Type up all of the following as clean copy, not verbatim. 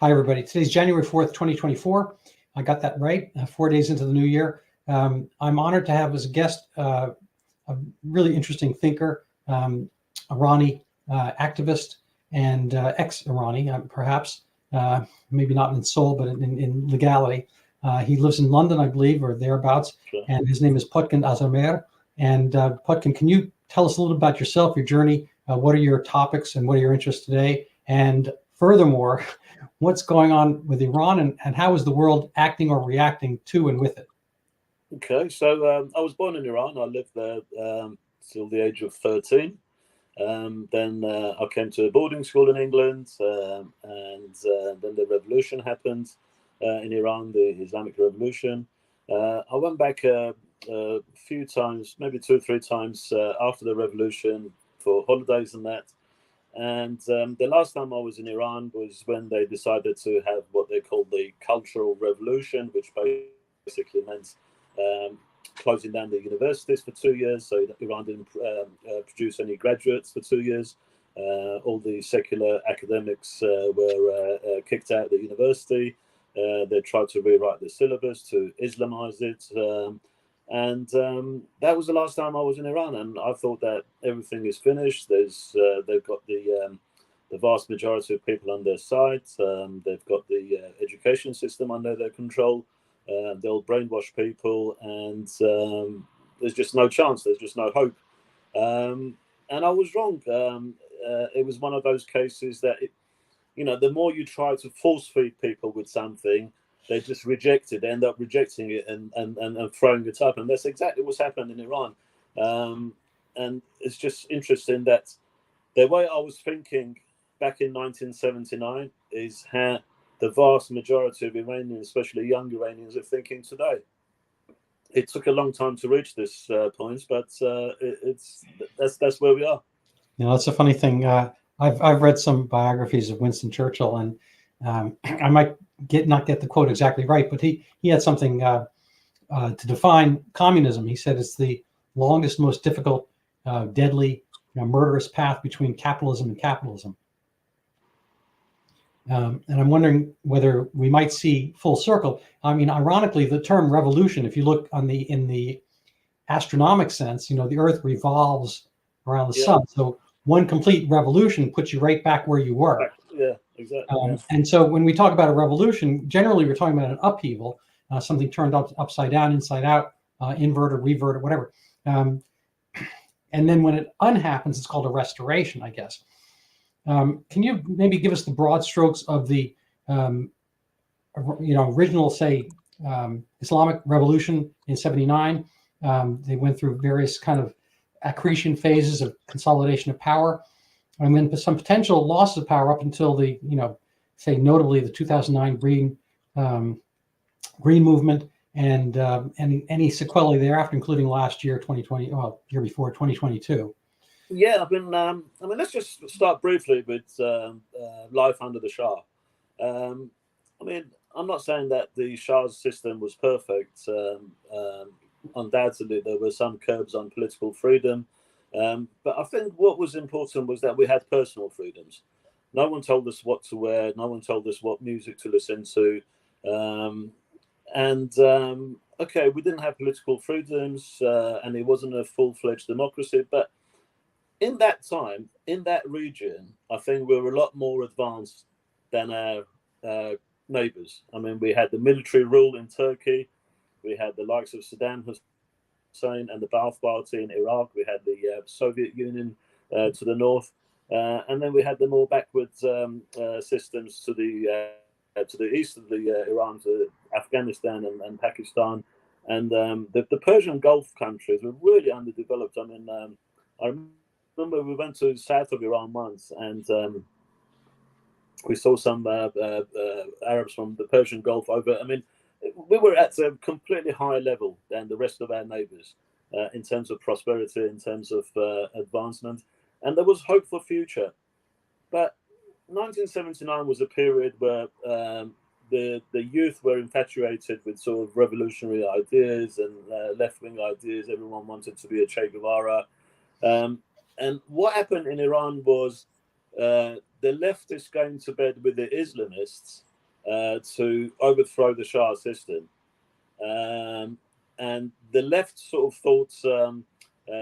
Hi, everybody. Today's January 4th, 2024. I got that right, 4 days into the new year. I'm honored to have as a guest a really interesting thinker, Irani activist and ex-Irani, perhaps, maybe not in soul, but in legality. He lives in London, I believe, or thereabouts, Sure. and his name is Potkin Azarmehr. And Potkin, can you tell us a little about yourself, your journey? What are your topics and what are your interests today? And furthermore, what's going on with Iran and how is the world acting or reacting to and with it? Okay, so I was born in Iran. I lived there till the age of 13. Then I came to a boarding school in England, and then the revolution happened in Iran, the Islamic Revolution. I went back a few times, maybe 2 or 3 times after the revolution for holidays and that. And the last time I was in Iran was when they decided to have what they called the Cultural Revolution, which basically meant closing down the universities for 2 years. So Iran didn't produce any graduates for 2 years. All the secular academics were kicked out of the university. They tried to rewrite the syllabus to Islamize it. And that was the last time I was in Iran, and I thought that everything is finished. They've got the vast majority of people on their side. They've got the education system under their control. They'll brainwash people, and there's just no chance. There's just no hope. And I was wrong. It was one of those cases that, the more you try to force feed people with something, they just reject it. They end up rejecting it and throwing it up. And that's exactly what's happened in Iran. And it's just interesting that the way I was thinking back in 1979 is how the vast majority of Iranians, especially young Iranians, are thinking today. It took a long time to reach this point, but that's where we are. That's a funny thing. I've read some biographies of Winston Churchill, and I might not get the quote exactly right, but he had something to define communism. He said it's the longest, most difficult, deadly, murderous path between capitalism and capitalism. And I'm wondering whether we might see full circle. I mean, ironically, the term revolution, if you look in the astronomic sense, the Earth revolves around the sun. So one complete revolution puts you right back where you were. Yeah, exactly. And so when we talk about a revolution, generally we're talking about an upheaval, something turned upside down, inside out, invert or revert or whatever. And then when it unhappens, it's called a restoration, I guess. Can you maybe give us the broad strokes of the original, say, Islamic Revolution in '79? They went through various kind of accretion phases of consolidation of power, and then some potential loss of power up until the, say, notably the 2009 Green movement and any sequelae thereafter, including last year, 2020, year before, 2022. Yeah, let's just start briefly with life under the Shah. I'm not saying that the Shah's system was perfect. Undoubtedly, there were some curbs on political freedom. But I think what was important was that we had personal freedoms. No one told us what to wear. No one told us what music to listen to. Okay, we didn't have political freedoms, and it wasn't a full-fledged democracy. But in that time, in that region, I think we were a lot more advanced than our neighbors. We had the military rule in Turkey. We had the likes of Saddam Hussein and the Ba'ath Party in Iraq. We had the Soviet Union to the north, and then we had the more backward systems to the east of the Iran, to Afghanistan and Pakistan, and the Persian Gulf countries were really underdeveloped. I remember we went to the south of Iran once, and we saw some Arabs from the Persian Gulf over. We were at a completely higher level than the rest of our neighbors in terms of prosperity, in terms of advancement, and there was hope for future. But 1979 was a period where the youth were infatuated with sort of revolutionary ideas and left-wing ideas. Everyone wanted to be a Che Guevara. And what happened in Iran was the leftists going to bed with the Islamists to overthrow the Shah system. And the left sort of thought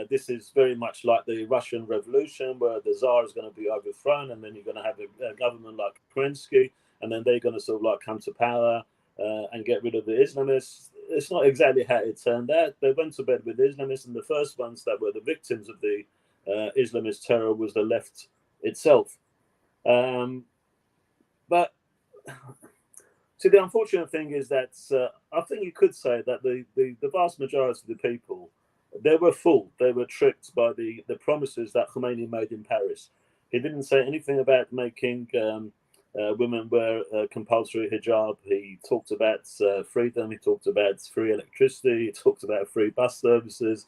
this is very much like the Russian Revolution, where the czar is going to be overthrown, and then you're going to have a government like Kerensky, and then they're going to sort of like come to power and get rid of the Islamists. It's not exactly how it turned out. They went to bed with the Islamists, and the first ones that were the victims of the Islamist terror was the left itself. But so the unfortunate thing is that I think you could say that the vast majority of the people, they were fooled. They were tricked by the promises that Khomeini made in Paris. He didn't say anything about making women wear compulsory hijab. He talked about freedom. He talked about free electricity. He talked about free bus services,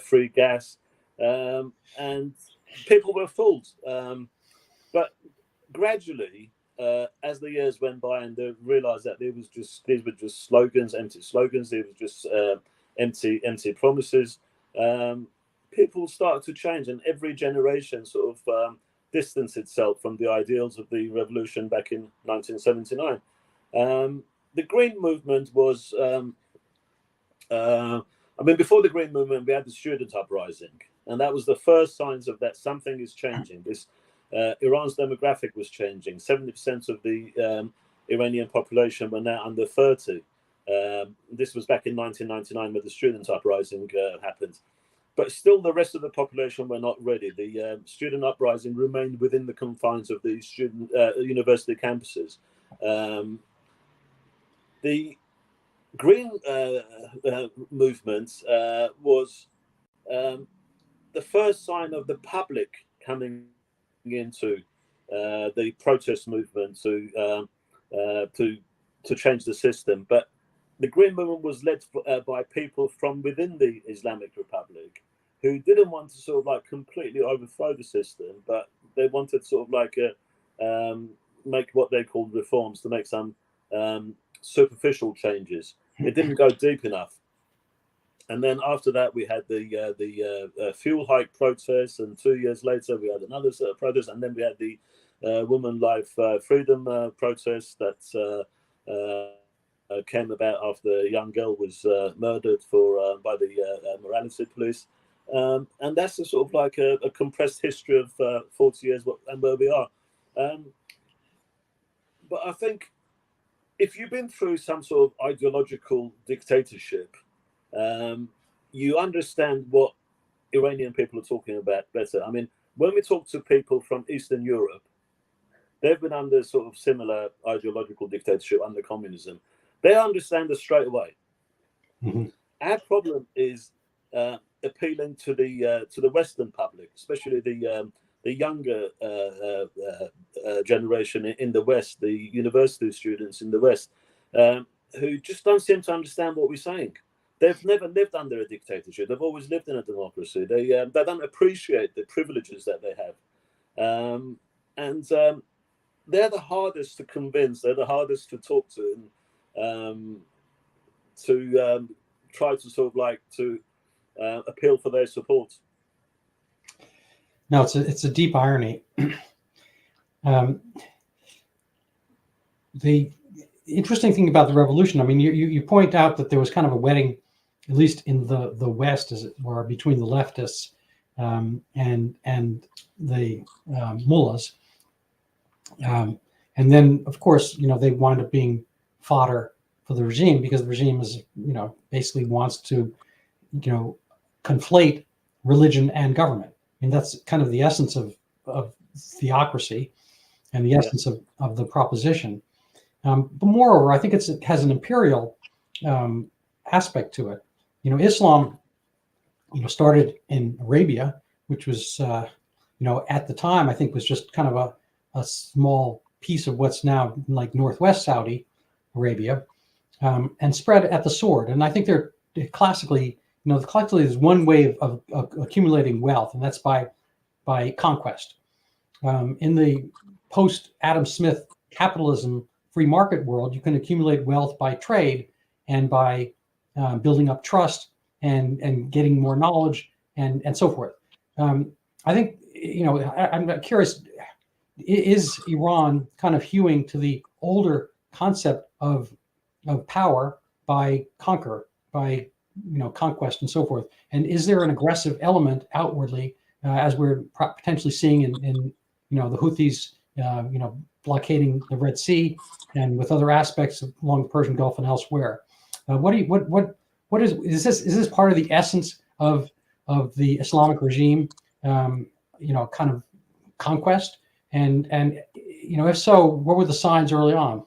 free gas. And people were fooled. But gradually, as the years went by, and they realized that these were just slogans, empty slogans. They were just empty promises. People started to change, and every generation sort of distanced itself from the ideals of the revolution back in 1979. The Green Movement was, before the Green Movement, we had the student uprising, and that was the first signs of that something is changing. Iran's demographic was changing. 70% of the Iranian population were now under 30. This was back in 1999 when the student uprising happened. But still, the rest of the population were not ready. The student uprising remained within the confines of the university campuses. The Green movement was the first sign of the public coming into the protest movement to change the system. But the Green Movement was led by people from within the Islamic Republic who didn't want to sort of like completely overthrow the system, but they wanted sort of like make what they called reforms, to make some superficial changes. It didn't go deep enough. And then after that, we had the fuel hike protests, and 2 years later, we had another protest, and then we had the woman life freedom protest that came about after a young girl was murdered by the morality police. And that's a sort of like a compressed history of 40 years and where we are. But I think if you've been through some sort of ideological dictatorship, you understand what Iranian people are talking about better. I mean, when we talk to people from Eastern Europe, they've been under sort of similar ideological dictatorship under communism. They understand us straight away. Mm-hmm. Our problem is appealing to the Western public, especially the younger generation in the West, the university students in the West, who just don't seem to understand what we're saying. They've never lived under a dictatorship. They've always lived in a democracy. They don't appreciate the privileges that they have, and they're the hardest to convince. They're the hardest to talk to, and to try to sort of like to appeal for their support. No, it's a deep irony. The interesting thing about the revolution, I mean, you point out that there was kind of a wedding, at least in the West, as it were, between the leftists and the mullahs, and then of course, they wind up being fodder for the regime, because the regime is, basically wants to, conflate religion and government. I mean, that's kind of the essence of theocracy and the essence of the proposition. But moreover, I think it has an imperial aspect to it. Islam, started in Arabia, which was, at the time, I think was just kind of a small piece of what's now like Northwest Saudi Arabia, and spread at the sword. And I think they're classically, there's one way of accumulating wealth, and that's by conquest. In the post-Adam Smith capitalism free market world, you can accumulate wealth by trade and by building up trust and getting more knowledge and so forth. I think, I'm curious, is Iran kind of hewing to the older concept of power by conquest and so forth. And is there an aggressive element outwardly, as we're potentially seeing in the Houthis, blockading the Red Sea, and with other aspects along the Persian Gulf and elsewhere? What is this part of the essence of the Islamic regime? Kind of conquest, and if so, what were the signs early on?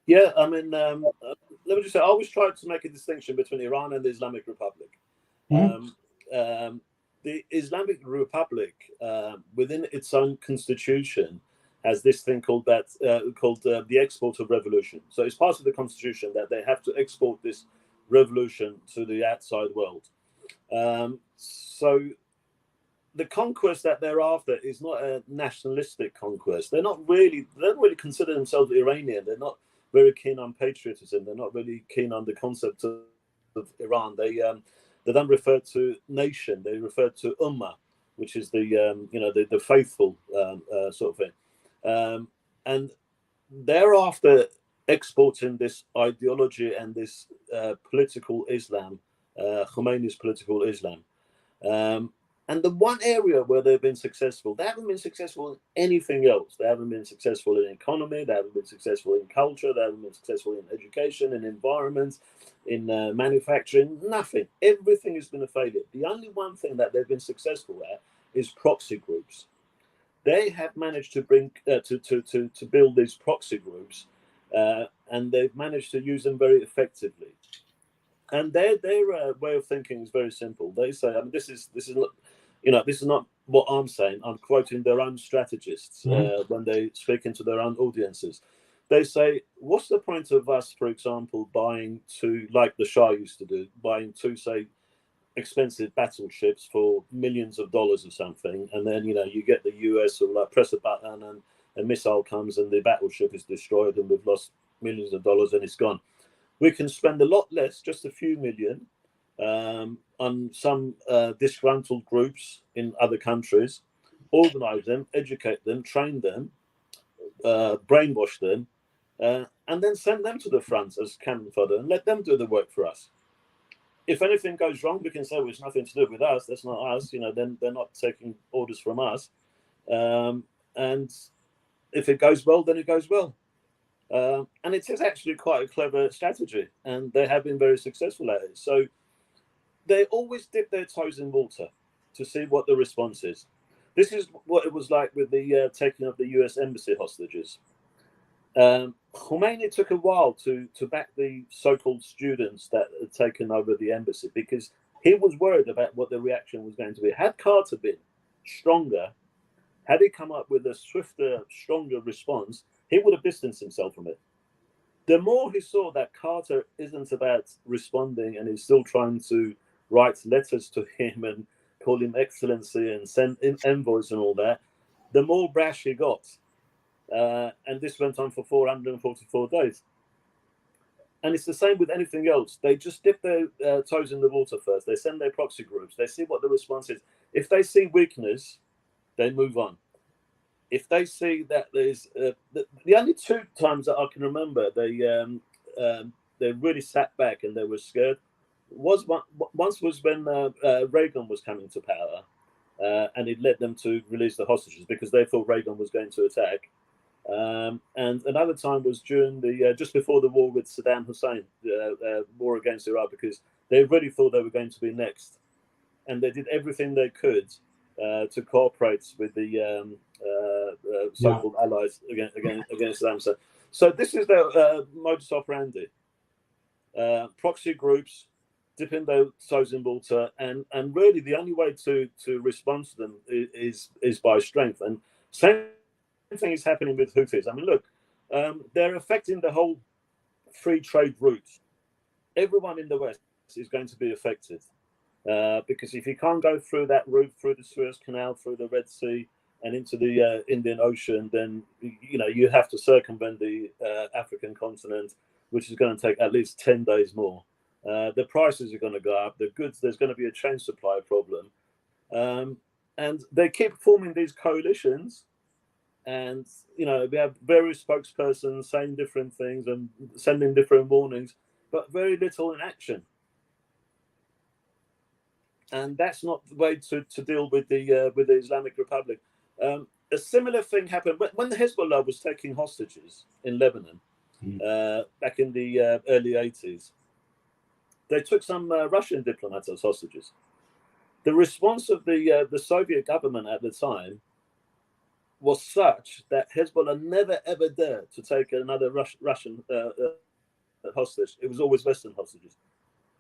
Yeah, I mean, let me just say, I always try to make a distinction between Iran and the Islamic Republic. Mm-hmm. The Islamic Republic, within its own constitution, has this thing called the export of revolution. So it's part of the constitution that they have to export this revolution to the outside world. So the conquest that they're after is not a nationalistic conquest. They don't really consider themselves Iranian. They're not very keen on patriotism. They're not really keen on the concept of Iran. They don't refer to nation. They refer to ummah, which is the faithful sort of thing. And they're after exporting this ideology and this political Islam, Khomeini's political Islam. And the one area where they've been successful, they haven't been successful in anything else. They haven't been successful in economy. They haven't been successful in culture. They haven't been successful in education, in environment, in manufacturing. Nothing. Everything has been a failure. The only one thing that they've been successful at is proxy groups. They have managed to bring to build these proxy groups, and they've managed to use them very effectively. And their way of thinking is very simple. They say, I mean, this is not what I'm saying. I'm quoting their own strategists when they speak into their own audiences. They say, what's the point of us, for example, buying two, like the Shah used to do, buying two, say, expensive battleships for millions of dollars or something, and then you get the US will like press a button and a missile comes and the battleship is destroyed and we've lost millions of dollars and it's gone. We can spend a lot less, just a few million, on some disgruntled groups in other countries, organize them, educate them, train them, brainwash them, and then send them to the front as cannon fodder and let them do the work for us. If anything goes wrong, we can say, well, it's nothing to do with us. That's not us. Then they're not taking orders from us. And if it goes well, then it goes well. And it is actually quite a clever strategy, and they have been very successful at it. So they always dip their toes in water to see what the response is. This is what it was like with the taking of the US embassy hostages. Khomeini took a while to back the so-called students that had taken over the embassy because he was worried about what the reaction was going to be. Had Carter been stronger, had he come up with a swifter, stronger response, he would have distanced himself from it. The more he saw that Carter isn't about responding and he's still trying to write letters to him and call him excellency and send in envoys and all that, the more brash he got. And this went on for 444 days. And it's the same with anything else. They just dip their toes in the water first. They send their proxy groups. They see what the response is. If they see weakness, they move on. If they see that there's the only two times that I can remember they really sat back and they were scared once was when Reagan was coming to power, and it led them to release the hostages because they thought Reagan was going to attack. And another time was during the just before the war with Saddam Hussein, war against Iraq, because they really thought they were going to be next, and they did everything they could to cooperate with the so-called allies against Saddam Hussein. So this is their modus operandi: proxy groups, dipping their toes in water, and really the only way to respond to them is by strength. And same thing is happening with Houthis. I mean, look, they're affecting the whole free trade route. Everyone in the West is going to be affected because if you can't go through that route, through the Suez Canal, through the Red Sea, and into the Indian Ocean, then you have to circumvent the African continent, which is going to take at least 10 days more. The prices are going to go up. The goods, there's going to be a chain supply problem, and they keep forming these coalitions And we have various spokespersons saying different things and sending different warnings, but very little in action. And that's not the way to deal with the Islamic Republic. A similar thing happened when the Hezbollah was taking hostages in Lebanon back in the early 80s. They took some Russian diplomats as hostages. The response of the Soviet government at the time was such that Hezbollah never ever dared to take another Russian hostage. It was always Western hostages.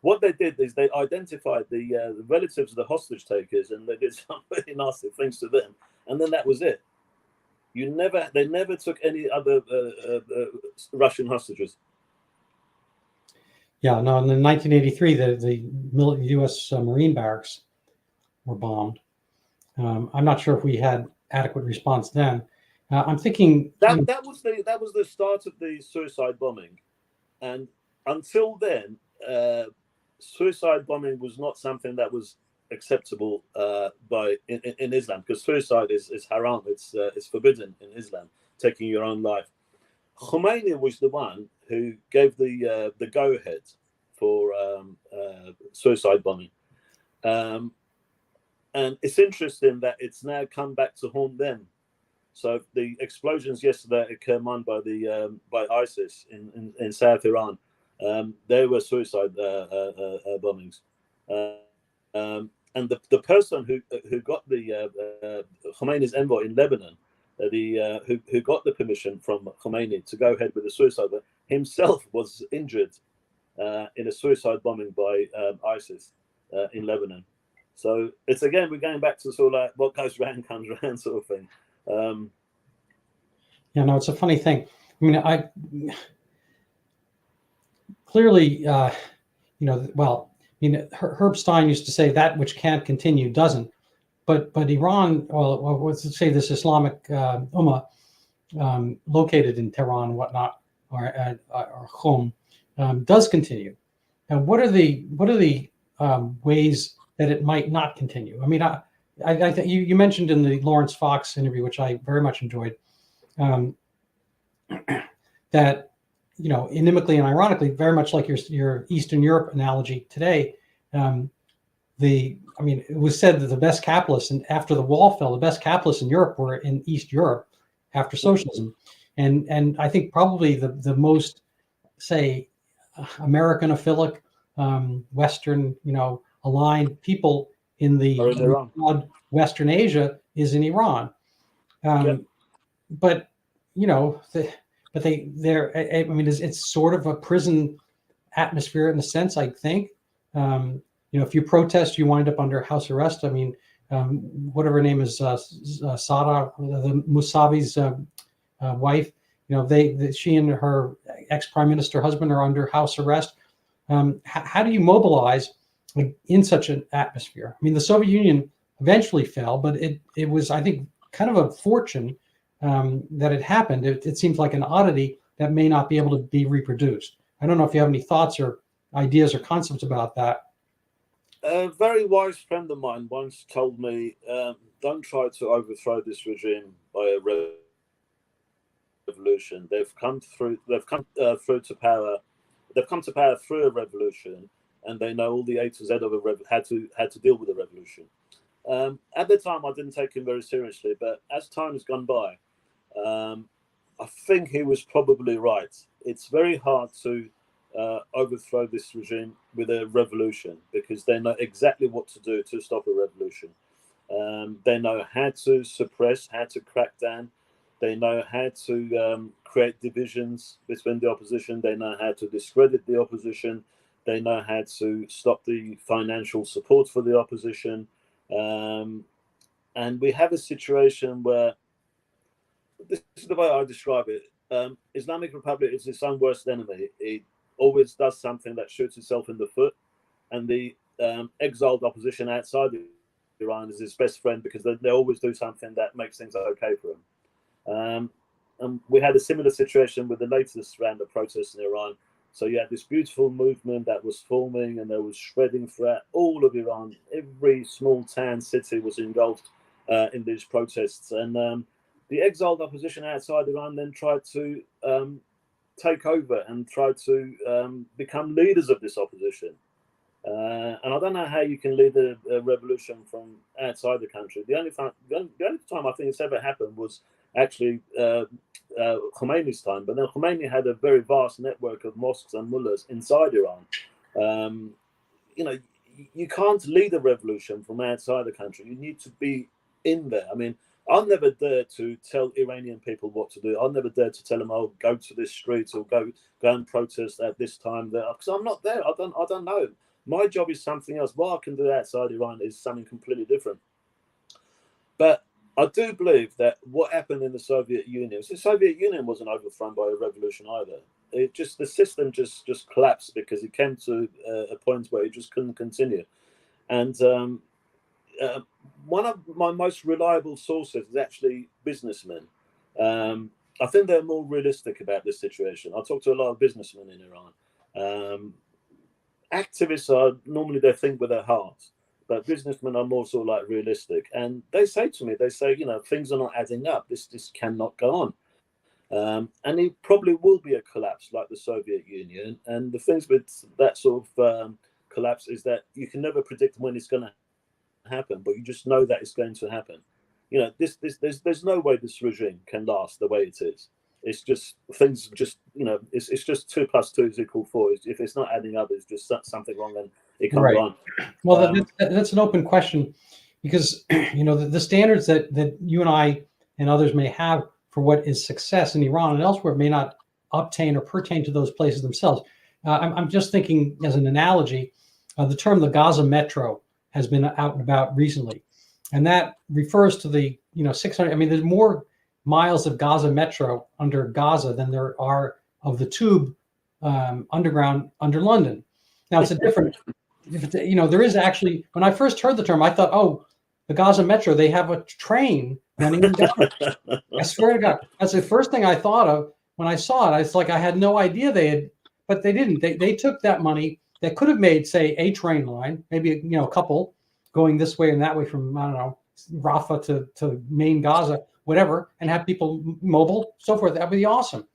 What they did is they identified the relatives of the hostage takers, and they did some very nasty things to them, and then that was it. They never took any other Russian hostages. Yeah, no. In 1983, the U.S. Marine barracks were bombed. I'm not sure if we had adequate response then. I'm thinking that was the start of the suicide bombing, and until then, suicide bombing was not something that was acceptable in Islam, because suicide is haram. It's forbidden in Islam, taking your own life. Khomeini was the one who gave the go ahead for suicide bombing, and it's interesting that it's now come back to haunt them. So the explosions yesterday at Kerman by ISIS in South Iran, they were suicide bombings, and the person who got the Khomeini's envoy in Lebanon, who got the permission from Khomeini to go ahead with the suicide, himself was injured in a suicide bombing by ISIS in Lebanon. So it's, again, we're going back to sort of like what goes round comes round sort of thing. Yeah, no, it's a funny thing. I mean, I clearly, Herb Stein used to say that which can't continue doesn't. But Iran, well, let's say this Islamic Ummah located in Tehran and whatnot, or Qom, does continue. And what are the ways that it might not continue? I mean, I think you mentioned in the Lawrence Fox interview, which I very much enjoyed, that inimically and ironically, very much like your Eastern Europe analogy today, it was said that the best capitalists, and after the wall fell, the best capitalists in Europe were in East Europe after socialism, and I think probably the most, say, Americanophilic, Western, aligned people in the Western Asia is in Iran. But it's sort of a prison atmosphere in a sense, I think. If you protest, you wind up under house arrest. I mean, whatever her name is, Sada, the Mousavi's wife, she and her ex-prime minister husband are under house arrest. How do you mobilize in such an atmosphere? I mean, the Soviet Union eventually fell, but it was, I think, kind of a fortune that it happened. It seems like an oddity that may not be able to be reproduced. I don't know if you have any thoughts or ideas or concepts about that. A very wise friend of mine once told me, don't try to overthrow this regime by a revolution. They've come to power through a revolution, and they know all the A to Z of how to deal with a revolution. At the time, I didn't take him very seriously, but as time has gone by, I think he was probably right. It's very hard to overthrow this regime with a revolution, because they know exactly what to do to stop a revolution. They know how to suppress, how to crack down. They know how to create divisions between the opposition. They know how to discredit the opposition. They know how to stop the financial support for the opposition. And we have a situation where, this is the way I describe it, Islamic Republic is its own worst enemy. It always does something that shoots itself in the foot, and the exiled opposition outside Iran is his best friend, because they always do something that makes things okay for him. And we had a similar situation with the latest round of protests in Iran. So you had this beautiful movement that was forming, and there was shredding throughout all of Iran. Every small town, city was engulfed in these protests. And the exiled opposition outside Iran then tried to take over and try to become leaders of this opposition. And I don't know how you can lead a revolution from outside the country. The only time I think it's ever happened was actually Khomeini's time. But then Khomeini had a very vast network of mosques and mullahs inside Iran. You know, you can't lead a revolution from outside the country. You need to be in there. I mean, I'll never dare to tell Iranian people what to do. I'll never dare to tell them, "Oh, go to this street or go and protest at this time," there, because I'm not there. I don't know. My job is something else. What I can do outside Iran is something completely different. But I do believe that what happened in the Soviet Union, the Soviet Union wasn't overthrown by a revolution either. It just, the system just collapsed because it came to a point where it just couldn't continue. And one of my most reliable sources is actually businessmen. I think they're more realistic about this situation. I talk to a lot of businessmen in Iran. Activists are normally, they think with their hearts, but businessmen are more sort of like realistic. And they say to me, you know, things are not adding up. This cannot go on. And it probably will be a collapse like the Soviet Union. And the things with that sort of collapse is that you can never predict when it's going to happen, but you just know that it's going to happen. You know, there's no way this regime can last the way it is. It's just things just, you know, it's just 2 + 2 = 4. If it's not adding up, it's just something wrong and it can't go on. Well, that's an open question, because you know the standards that you and I and others may have for what is success in Iran and elsewhere may not obtain or pertain to those places themselves. I'm just thinking as an analogy, the term the Gaza Metro has been out and about recently, and that refers to the 600. I mean, there's more miles of Gaza Metro under Gaza than there are of the tube underground under London. Now it's a different, there is actually, when I first heard the term, I thought, oh, the Gaza Metro, they have a train running them down. I swear to God, that's the first thing I thought of when I saw it. It's like I had no idea but they didn't. They took that money that could have made, say, a train line, maybe a couple going this way and that way from, I don't know, Rafah to main Gaza, whatever, and have people mobile, so forth. That would be awesome.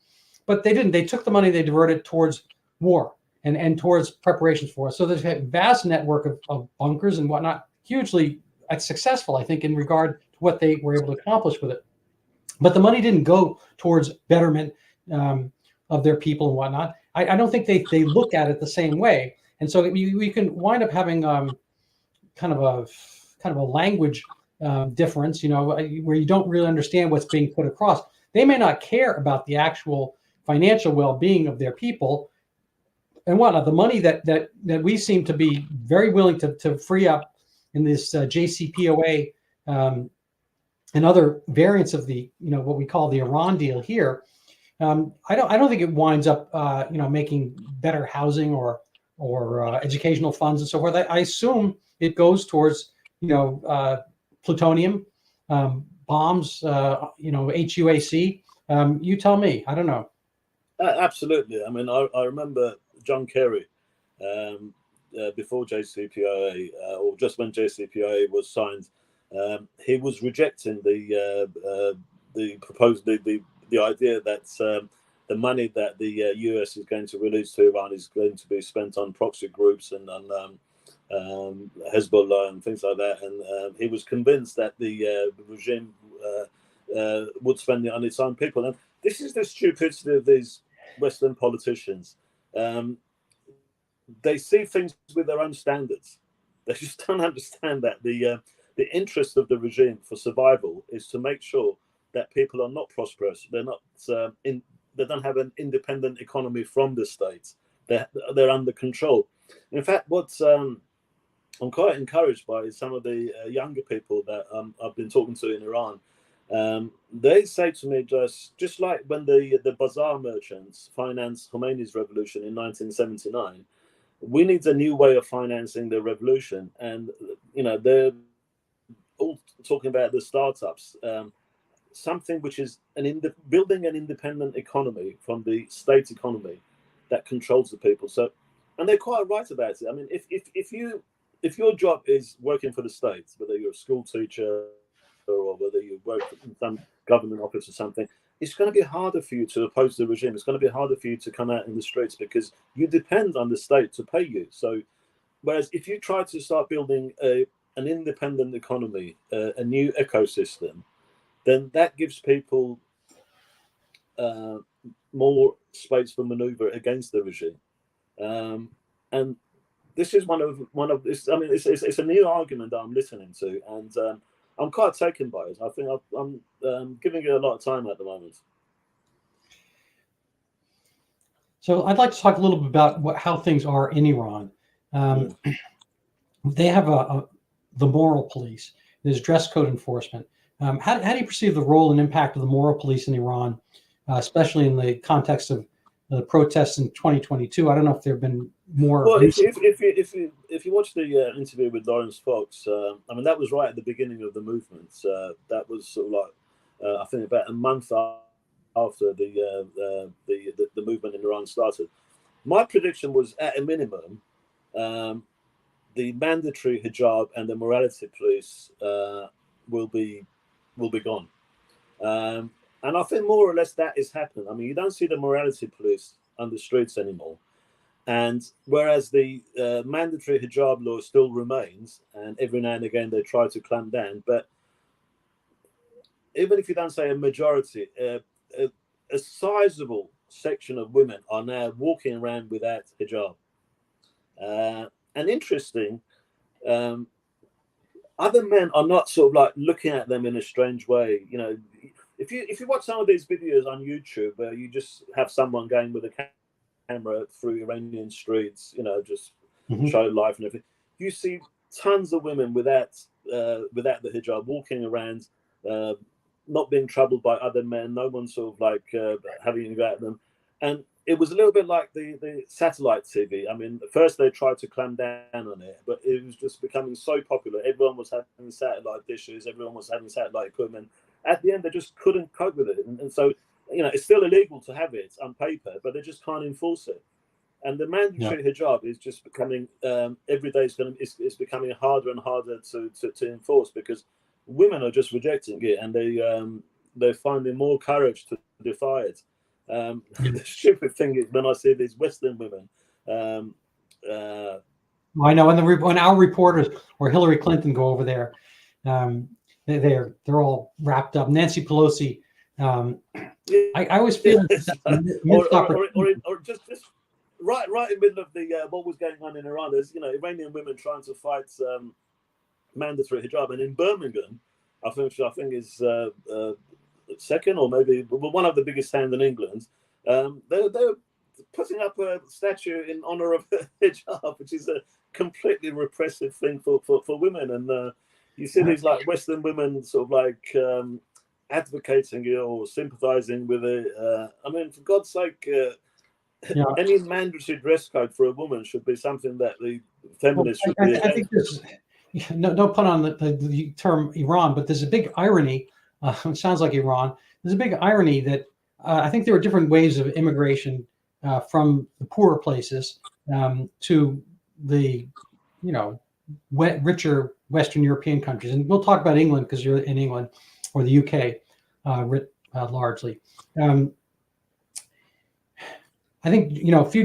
But they didn't. They took the money, they diverted towards war and towards preparations for it. So there's a vast network of bunkers and whatnot, hugely successful, I think, in regard to what they were able to accomplish with it. But the money didn't go towards betterment of their people and whatnot. I don't think they look at it the same way. And so we can wind up having kind of a language difference, where you don't really understand what's being put across. They may not care about the actual financial well-being of their people and whatnot. The money that we seem to be very willing to free up in this JCPOA and other variants of the what we call the Iran deal here. I don't think it winds up making better housing or educational funds and so forth. I assume it goes towards plutonium, bombs, HUAC. You tell me. I don't know. Absolutely. I mean, I remember John Kerry before JCPOA, or just when JCPOA was signed. He was rejecting the proposed the idea that the money that the US is going to release to Iran is going to be spent on proxy groups and on Hezbollah and things like that. And he was convinced that the regime would spend it on its own people. And this is the stupidity of these Western politicians. They see things with their own standards. They just don't understand that the interest of the regime for survival is to make sure that people are not prosperous. They're not they don't have an independent economy from the state. They're under control. In fact, what's I'm quite encouraged by some of the younger people that I've been talking to in Iran. They say to me, just like when the bazaar merchants financed Khomeini's revolution in 1979, we need a new way of financing the revolution. And they're all talking about the startups, something which is building an independent economy from the state economy that controls the people. So, and they're quite right about it. I mean, if your job is working for the state, whether you're a school teacher or whether you work in some government office or something, it's going to be harder for you to oppose the regime. It's going to be harder for you to come out in the streets because you depend on the state to pay you. So, whereas if you try to start building an independent economy, a new ecosystem, then that gives people more space for maneuver against the regime. And this is one of this. I mean, it's a new argument that I'm listening to, and I'm quite taken by it. I think I'm giving it a lot of time at the moment. So I'd like to talk a little bit about how things are in Iran. They have the moral police. There's dress code enforcement. How do you perceive the role and impact of the moral police in Iran, especially in the context of the protests in 2022? I don't know if there have been more. Well, if you watch the interview with Lawrence Fox, I mean, that was right at the beginning of the movement. That was sort of like I think about a month after the movement in Iran started. My prediction was, at a minimum, the mandatory hijab and the morality police will be gone. And I think more or less that is happening. I mean, you don't see the morality police on the streets anymore. And whereas the mandatory hijab law still remains, and every now and again they try to clamp down, but even if you don't say a majority, a sizable section of women are now walking around without hijab. And interesting, other men are not sort of like looking at them in a strange way. You know, if you watch some of these videos on YouTube where you just have someone going with a camera through Iranian streets, you know, just show life and everything, you see tons of women without the hijab walking around, not being troubled by other men, no one sort of like having a go at them. And it was a little bit like the satellite TV. I mean, at first they tried to clamp down on it, but it was just becoming so popular. Everyone was having satellite dishes, everyone was having satellite equipment. At the end, they just couldn't cope with it. And so, you know, it's still illegal to have it on paper, but they just can't enforce it. And the mandatory hijab is just becoming, every day it's becoming harder and harder to enforce, because women are just rejecting it, and they're finding more courage to defy it. The stupid thing is when I see these Western women. I know when our reporters or Hillary Clinton go over there, they're all wrapped up. Nancy Pelosi. I always feel or just right in the middle of the what was going on in Iran. There's Iranian women trying to fight mandatory hijab, and in Birmingham, I think is second or maybe one of the biggest towns in England. They're putting up a statue in honor of hijab, which is a completely repressive thing for women. And you see these like Western women sort of like advocating it or sympathizing with it. I mean, for God's sake, any mandatory dress code for a woman should be something that the feminists should be. I think there's no pun on the term Iran, but there's a big irony. It sounds like Iran. There's a big irony that I think there were different waves of immigration from the poorer places to the richer Western European countries, and we'll talk about England because you're in England or the UK largely. I think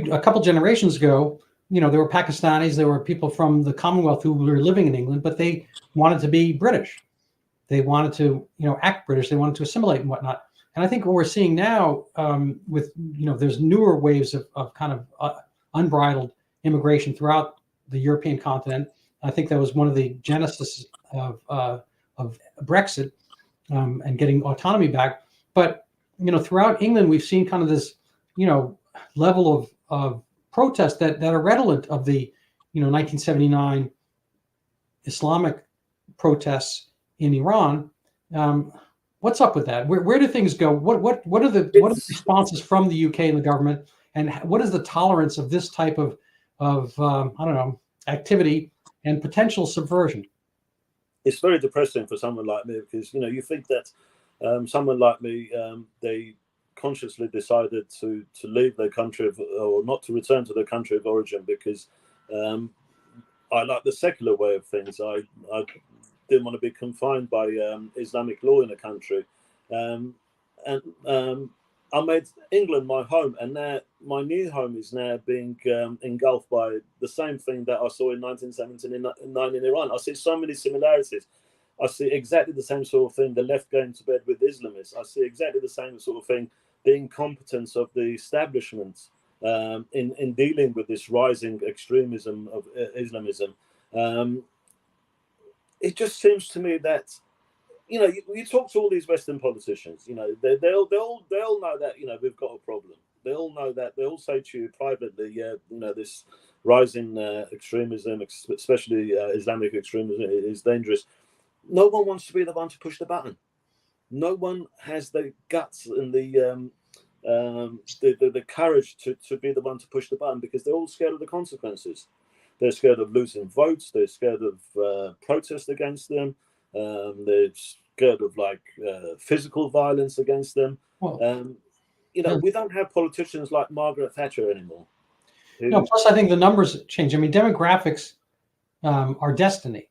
a couple generations ago, there were Pakistanis, there were people from the Commonwealth who were living in England, but they wanted to be British. They wanted to, act British. They wanted to assimilate and whatnot. And I think what we're seeing now with, there's newer waves of kind of unbridled immigration throughout the European continent. I think that was one of the genesis of Brexit and getting autonomy back. But, throughout England, we've seen kind of this, level of protests that are redolent of the, 1979 Islamic protests in Iran. What's up with that? Where do things go? What are the responses from the UK and the government, and what is the tolerance of this type of activity and potential subversion? It's very depressing for someone like me, because you think that someone like me, they consciously decided to leave their country or not to return to their country of origin because I like the secular way of things. didn't want to be confined by Islamic law in the country. And I made England my home, and now my new home is now being engulfed by the same thing that I saw in 1979 in Iran. I see so many similarities. I see exactly the same sort of thing, the left going to bed with Islamists. I see exactly the same sort of thing, the incompetence of the establishment in dealing with this rising extremism of Islamism. It just seems to me that, you know, you talk to all these Western politicians, you know, they all know that, you know, we've got a problem. They all know that. They all say to you privately, yeah, you know, this rising extremism, especially Islamic extremism, is dangerous. No one wants to be the one to push the button. No one has the guts and the courage to be the one to push the button, because they're all scared of the consequences. They're scared of losing votes. They're scared of protest against them. They're scared of physical violence against them. Well, you know, we don't have politicians like Margaret Thatcher anymore. No, plus I think the numbers change. I mean, demographics are destiny,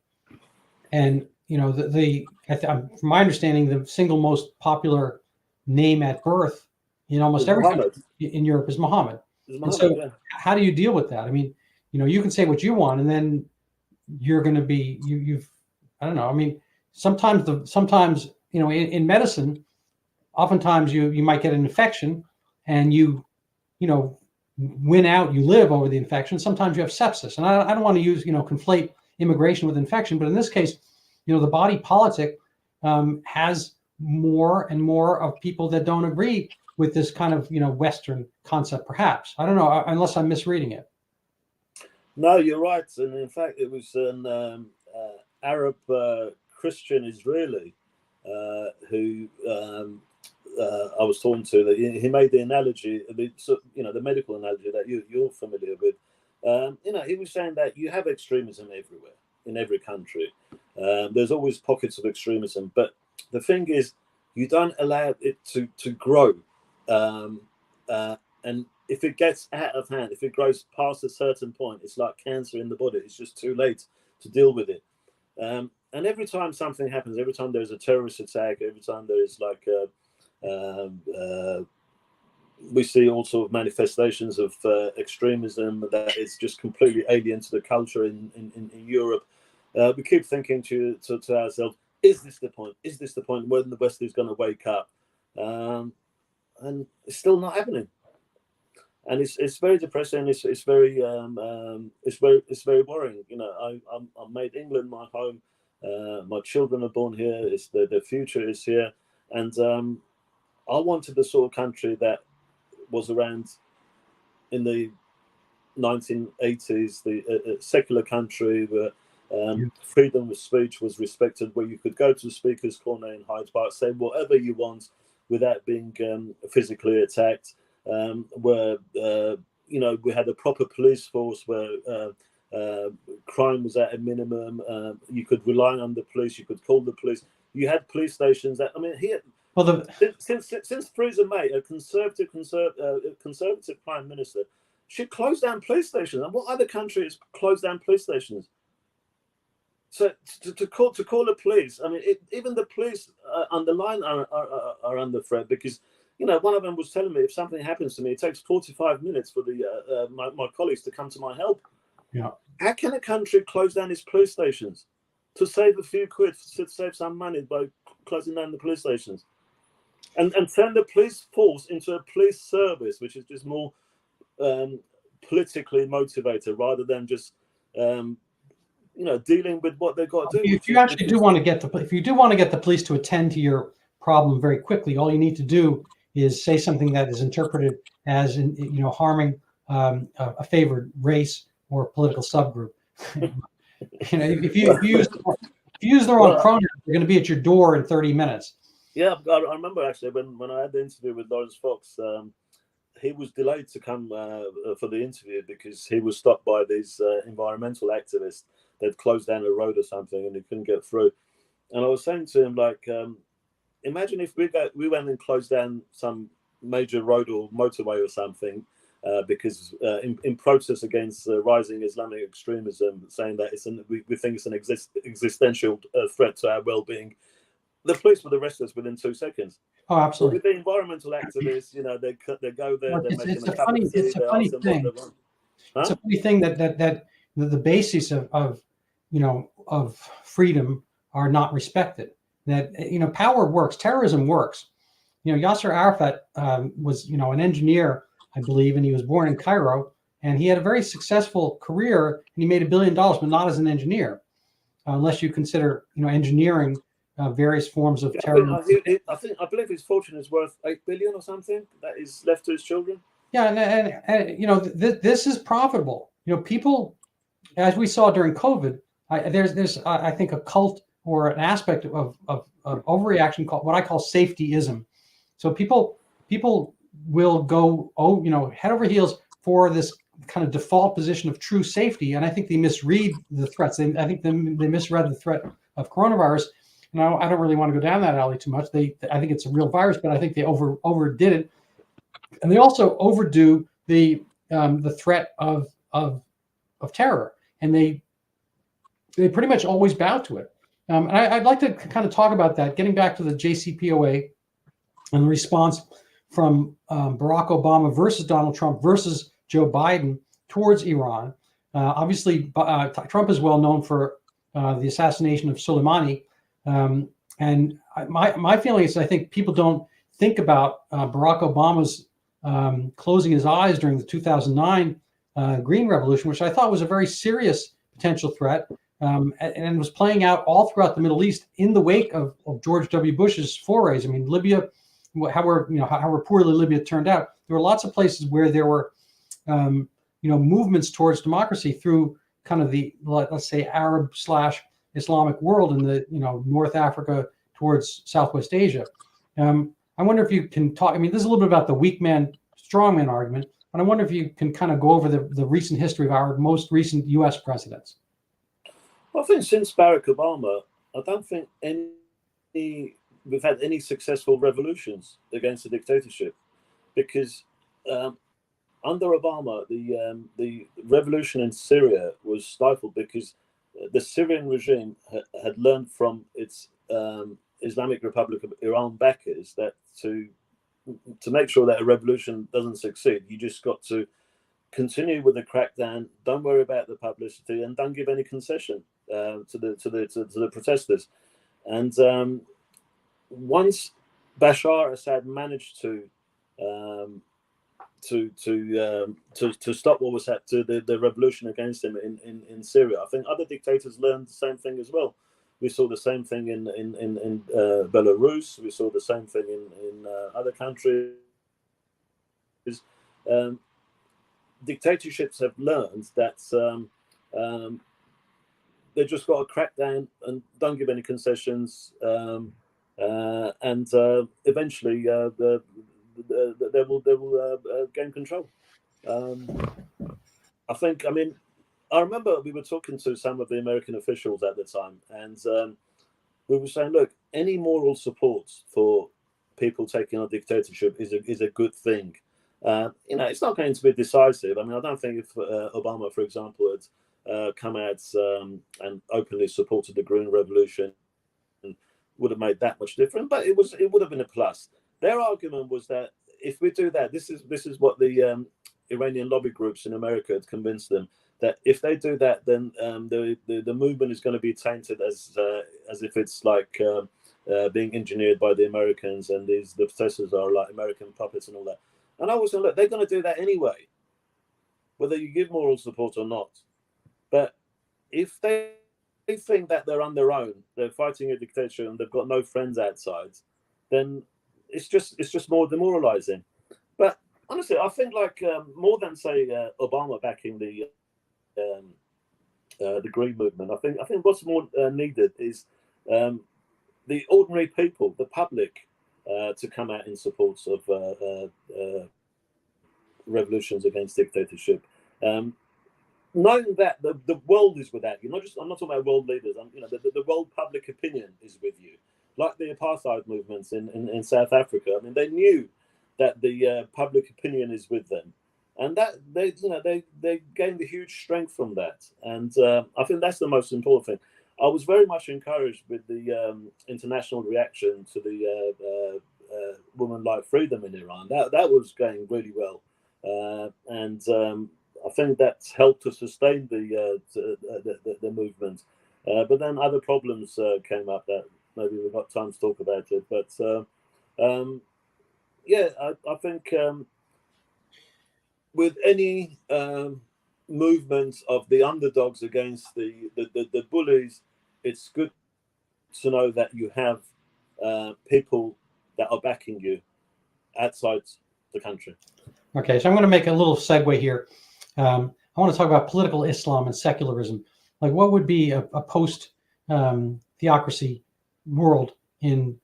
and you know, from my understanding, the single most popular name at birth in almost every country in Europe is Muhammad. And so, how do you deal with that? I mean, you know, you can say what you want, and then you're going to be you've I don't know. I mean, sometimes you know, in medicine, oftentimes you might get an infection, and you know, win out, you live over the infection. Sometimes you have sepsis, and I don't want to use, you know, conflate immigration with infection, but in this case, you know, the body politic has more and more of people that don't agree with this kind of, you know, Western concept. Perhaps, I don't know, unless I'm misreading it. No, you're right, and in fact, it was an Arab Christian Israeli who I was talking to. That he made the analogy, you know, the medical analogy that you're familiar with. You know, he was saying that you have extremism everywhere, in every country. There's always pockets of extremism, but the thing is, you don't allow it to grow. And if it gets out of hand, if it grows past a certain point, it's like cancer in the body. It's just too late to deal with it. And every time something happens, every time there's a terrorist attack, every time there is we see all sort of manifestations of extremism that is just completely alien to the culture in Europe. We keep thinking to ourselves, is this the point? Is this the point when the West is going to wake up? And it's still not happening. And it's very depressing. It's very worrying. You know, I made England my home. My children are born here. Their future is here, and I wanted the sort of country that was around in the 1980s, the secular country where freedom of speech was respected, where you could go to the Speaker's Corner in Hyde Park, say whatever you want without being physically attacked. Where you know, we had a proper police force where crime was at a minimum. You could rely on the police. You could call the police. You had police stations that, I mean, here. Well, since Theresa May, a conservative prime minister, she closed down police stations. And what other country has closed down police stations? So to call the police, I mean, even the police on the line are under threat, because, you know, one of them was telling me, if something happens to me, it takes 45 minutes for the my colleagues to come to my help. Yeah. How can a country close down its police stations to save a few quid, to save some money by closing down the police stations, and turn the police force into a police service, which is just more politically motivated rather than just you know, dealing with what they've got to do. If you do want to get the police to attend to your problem very quickly, all you need to do is say something that is interpreted as, you know, harming a favored race or political subgroup. You know, if you use the wrong pronoun, they're going to be at your door in 30 minutes. Yeah, I remember actually when I had the interview with Lawrence Fox, he was delayed to come for the interview because he was stopped by these environmental activists. They'd closed down a road or something and he couldn't get through. And I was saying to him, like, imagine if we went and closed down some major road or motorway or something. because in protest against rising Islamic extremism, saying that we think it's an existential threat to our well-being. The police would arrest us within 2 seconds. Oh, absolutely. But with the environmental activists, you know, they go there, Well, they make them a a cup funny, of tea, it's a they funny ask them what thing. they want. It's a funny thing that the basis of you know, of freedom are not respected. That, you know, power works, terrorism works. You know, Yasser Arafat was, you know, an engineer, I believe, and he was born in Cairo, and he had a very successful career, and he made $1 billion, but not as an engineer, unless you consider, you know, engineering various forms of terrorism. I believe his fortune is worth 8 billion or something that is left to his children. Yeah, and you know, this is profitable. You know, people, as we saw during COVID, there's I think a cult or an aspect of overreaction called what I call safetyism. So people will go, you know, head over heels for this kind of default position of true safety, and I think they misread the threats. I think they misread the threat of coronavirus. And I don't really want to go down that alley too much. I think it's a real virus, but I think they overdid it, and they also overdo the threat of terror, and they pretty much always bow to it. And I'd like to kind of talk about that, getting back to the JCPOA and the response from Barack Obama versus Donald Trump versus Joe Biden towards Iran. Obviously, Trump is well known for the assassination of Soleimani. And my feeling is I think people don't think about Barack Obama's closing his eyes during the 2009 Green Revolution, which I thought was a very serious potential threat, and was playing out all throughout the Middle East in the wake of George W. Bush's forays. I mean, Libya, however poorly Libya turned out, there were lots of places where there were movements towards democracy through kind of the, let's say, Arab/Islamic world in the North Africa towards Southwest Asia. I wonder if you can talk. I mean, this is a little bit about the weak man, strong man argument, but I wonder if you can kind of go over the recent history of our most recent U.S. presidents. Well, I think since Barack Obama, I don't think we've had any successful revolutions against the dictatorship, because under Obama, the revolution in Syria was stifled because the Syrian regime had learned from its Islamic Republic of Iran backers that to make sure that a revolution doesn't succeed, you just got to continue with the crackdown. Don't worry about the publicity, and don't give any concession to the protesters. And once Bashar Assad managed to stop what was the revolution against him in Syria, I think other dictators learned the same thing as well. We saw the same thing in Belarus. We saw the same thing in other countries. Dictatorships have learned that they just got to crack down and don't give any concessions, and eventually they will gain control. I remember we were talking to some of the American officials at the time, and we were saying, look, any moral support for people taking on dictatorship is a good thing. It's not going to be decisive. I mean, I don't think if Obama, for example, had come out and openly supported the Green Revolution, would have made that much difference, but it would have been a plus. Their argument was that if we do that, this is what the Iranian lobby groups in America had convinced them, that if they do that, then the movement is going to be tainted as if it's like being engineered by the Americans, and the protesters are like American puppets and all that. And I was saying, look, they're going to do that anyway, whether you give moral support or not. But if they think that they're on their own, they're fighting a dictatorship and they've got no friends outside, then it's just more demoralizing. But honestly, I think more than say Obama backing the Green movement, I think what's more needed is the ordinary people, the public, to come out in support of revolutions against dictatorship. Knowing that the world is without you, I'm not talking about world leaders. The world public opinion is with you, like the apartheid movements in South Africa. I mean, they knew that the public opinion is with them, and that they gained a huge strength from that, and I think that's the most important thing. I was very much encouraged with the international reaction to the women like freedom in Iran. That was going really well, and I think that's helped to sustain the movement. But then other problems came up that maybe we've got time to talk about it. But yeah, I think with any movement of the underdogs against the bullies, it's good to know that you have people that are backing you outside the country. Okay, so I'm going to make a little segue here. I want to talk about political Islam and secularism. Like, what would be a post-theocracy world in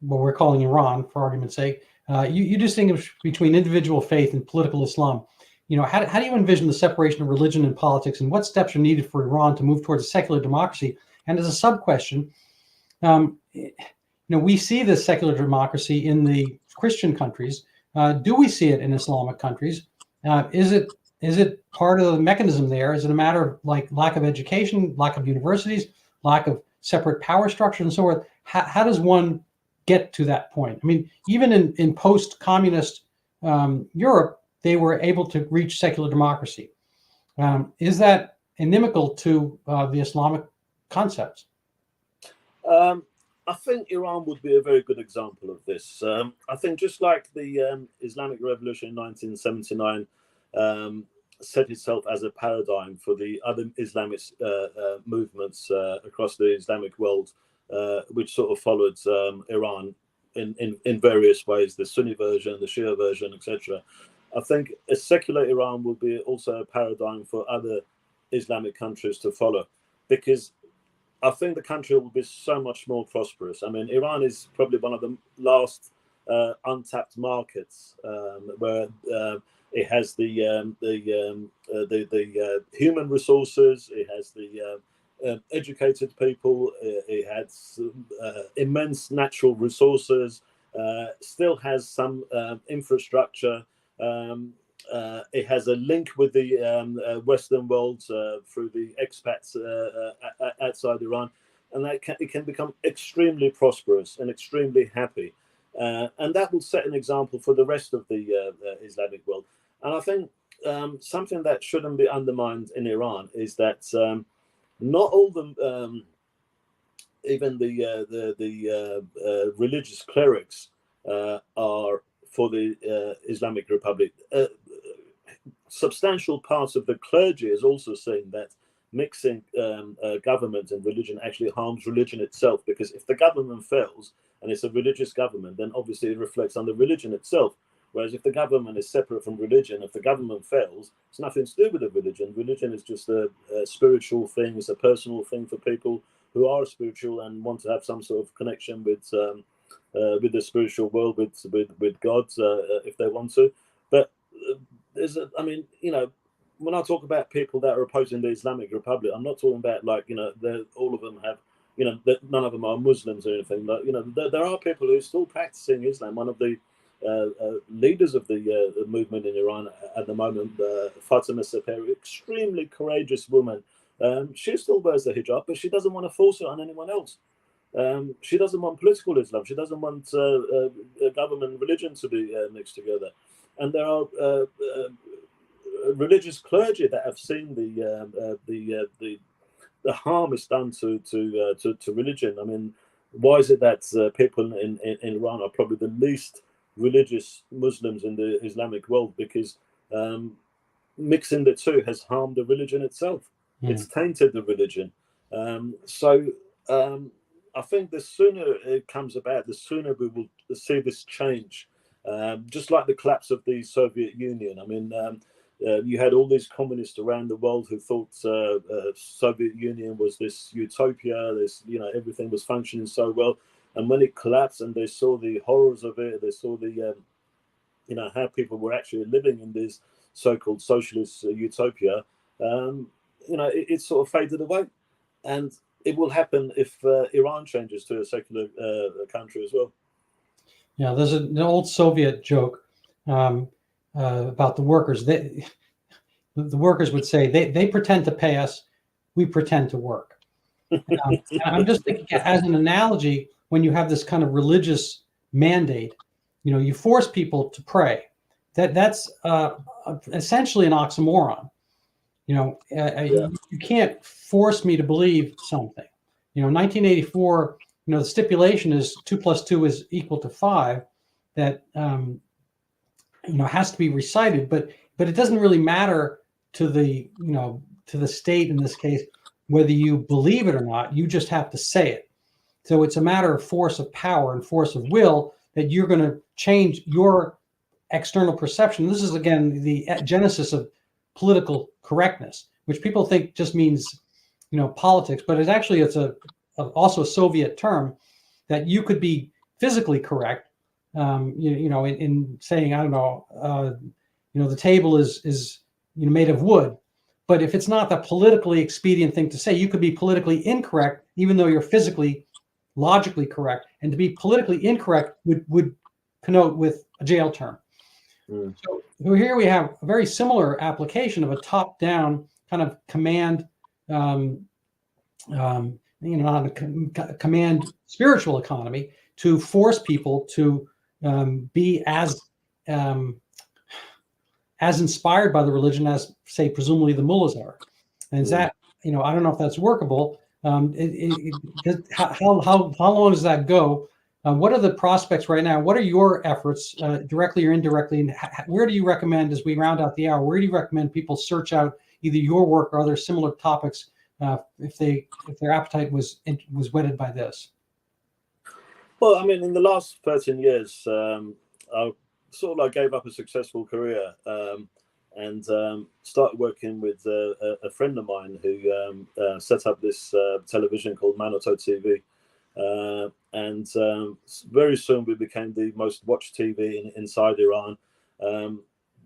what we're calling Iran, for argument's sake? You distinguish between individual faith and political Islam. How do you envision the separation of religion and politics, and what steps are needed for Iran to move towards a secular democracy? And as a sub-question, we see this secular democracy in the Christian countries. Do we see it in Islamic countries? Is it part of the mechanism there? Is it a matter of lack of education, lack of universities, lack of separate power structure, and so forth? How does one get to that point? I mean, even in post-communist Europe, they were able to reach secular democracy. Is that inimical to the Islamic concepts? I think Iran would be a very good example of this. I think just like the Islamic Revolution in 1979 set itself as a paradigm for the other Islamist movements across the Islamic world, which sort of followed Iran in various ways, the Sunni version, the Shia version, etc. I think a secular Iran will be also a paradigm for other Islamic countries to follow, because I think the country will be so much more prosperous. I mean, Iran is probably one of the last untapped markets where it has the human resources, it has the educated people, it has immense natural resources, still has some infrastructure. It has a link with the Western world through the expats outside Iran, and it can become extremely prosperous and extremely happy. And that will set an example for the rest of the Islamic world. And I think something that shouldn't be undermined in Iran is that not all the, even the religious clerics are for the Islamic Republic. Substantial parts of the clergy is also saying that mixing government and religion actually harms religion itself, because if the government fails and it's a religious government, then obviously it reflects on the religion itself. Whereas if the government is separate from religion, if the government fails, it's nothing to do with the religion. Religion is just a spiritual thing, it's a personal thing for people who are spiritual and want to have some sort of connection with the spiritual world, with God, if they want to. But when I talk about people that are opposing the Islamic Republic, I'm not talking about all of them have, none of them are Muslims or anything. But there are people who are still practicing Islam. One of the leaders of the movement in Iran at the moment, Fatima Saperi, extremely courageous woman. She still wears the hijab, but she doesn't want to force it on anyone else. She doesn't want political Islam. She doesn't want government and religion to be mixed together. And there are religious clergy that have seen the harm is done to religion. I mean, why is it that people in Iran are probably the least religious Muslims in the Islamic world? Because mixing the two has harmed the religion itself. It's tainted the religion. I think the sooner it comes about, the sooner we will see this change. Just like the collapse of the Soviet Union. I mean, you had all these communists around the world who thought Soviet Union was this utopia, everything was functioning so well. And when it collapsed and they saw the horrors of it, they saw the, how people were actually living in this so-called socialist utopia, it sort of faded away. And it will happen if Iran changes to a secular country as well. Yeah, there's an old Soviet joke. about the workers. The workers would say they pretend to pay us, we pretend to work. And I'm just thinking, as an analogy, when you have this kind of religious mandate, you force people to pray. That's essentially an oxymoron. You can't force me to believe something. 1984. The stipulation is 2 + 2 is equal to 5. That has to be recited, but it doesn't really matter to the state in this case whether you believe it or not. You just have to say it. So it's a matter of force of power and force of will that you're going to change your external perception. This is again the genesis of political correctness, which people think just means politics, but it's also a Soviet term that you could be physically correct. In saying, I don't know, the table is made of wood, but if it's not the politically expedient thing to say, you could be politically incorrect, even though you're physically, logically correct. And to be politically incorrect would connote with a jail term. So here we have a very similar application of a top-down kind of command, not a command spiritual economy to force people to be as inspired by the religion as, say, presumably the mullahs are. And is that, I don't know if that's workable. How long does that go? What are the prospects right now? What are your efforts, directly or indirectly? And where do you recommend, as we round out the hour, where do you recommend people search out either your work or other similar topics if their appetite was whetted by this? Well, I mean, in the last 13 years, I sort of like gave up a successful career and started working with a friend of mine who set up this television called Manoto TV. And very soon we became the most watched TV inside Iran.